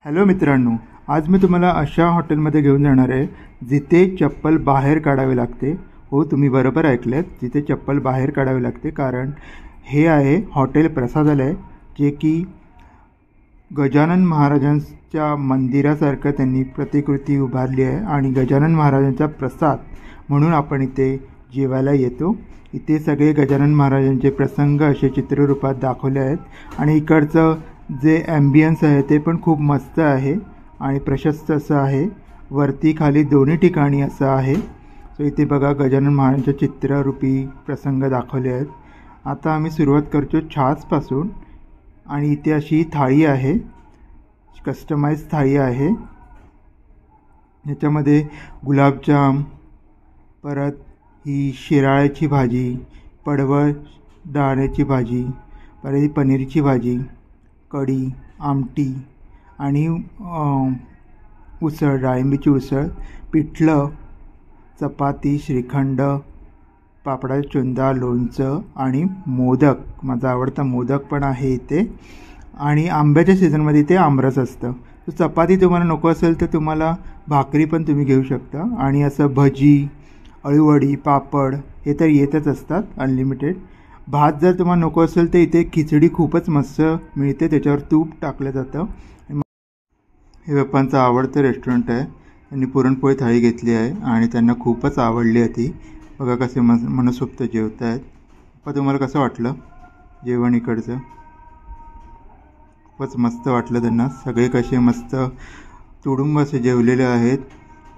Hello मित्रांनो, आज मी तुम्हाला अशा हॉटेलमध्ये घेऊन जाणार आहे जिथे चप्पल बाहेर काढावी लागते. हो, तुम्ही बरोबर ऐकलेत, जिथे चप्पल बाहेर काढावी लागते. कारण हे आहे हॉटेल प्रसादालय, जे की गजानन महाराजांच्या मंदिरासारखं त्यांनी प्रतिकृती उभारली आहे आणि गजानन महाराजांचा प्रसाद म्हणून आपण इथे जेवायला येतो. इथे सगळे गजानन महाराजांचे प्रसंग असे चित्ररूपात दाखवले आहेत आणि इकडचं जे ॲम्बियन्स आहे ते पण खूप मस्त आहे आणि प्रशस्त असं आहे. वरती खाली दोन्ही ठिकाणी असं आहे. सो इथे बघा गजानन महाराजांच्या चित्ररूपी प्रसंग दाखवले आहेत. आता आम्ही सुरुवात करतो छासपासून आणि इथे अशी थाळी आहे, कस्टमाइज थाळी आहे. ह्याच्यामध्ये गुलाबजाम, परत ही शिराळ्याची भाजी, पडवळ डाळ्याची भाजी, परत ही पनीरची भाजी, कढी, आमटी आणि उसळ, डाळिंबीची उसळ, पिठलं, चपाती, श्रीखंड, पापडाचा चुंदा, लोणचं आणि मोदक. माझा आवडता मोदक पण आहे इथे. आणि आंब्याच्या सीझनमध्ये इथे आमरस असतं. तर चपाती तुम्हाला नको असेल तर तुम्हाला भाकरी पण तुम्ही घेऊ शकता. आणि असं भजी, अळूवडी, पापड हे तर येतच असतात अनलिमिटेड. भात जर तुम्हाला नको असेल तर इथे खिचडी खूपच मस्त मिळते, त्याच्यावर तूप टाकलं जातं. हे पप्पांचं आवडतं रेस्टॉरंट आहे. त्यांनी पुरणपोळी थाळी घेतली आहे आणि त्यांना खूपच आवडली आहे ती. बघा कसे मनसोक्त जेवत आहेत. पप्पा, तुम्हाला कसं वाटलं जेवण इकडचं? खूपच मस्त वाटलं त्यांना. सगळे कसे मस्त तुडुंब असे जेवलेले आहेत.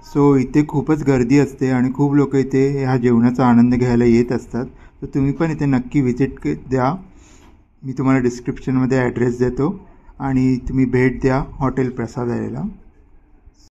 सो इथे खूपच गर्दी असते आणि खूप लोक इथे ह्या जेवणाचा आनंद घ्यायला येत असतात. तर तुम्ही पण इथे नक्की व्हिजिट द्या. मी तुम्हाला डिस्क्रिप्शनमध्ये ॲड्रेस देतो आणि तुम्ही भेट द्या हॉटेल प्रसादालयाला.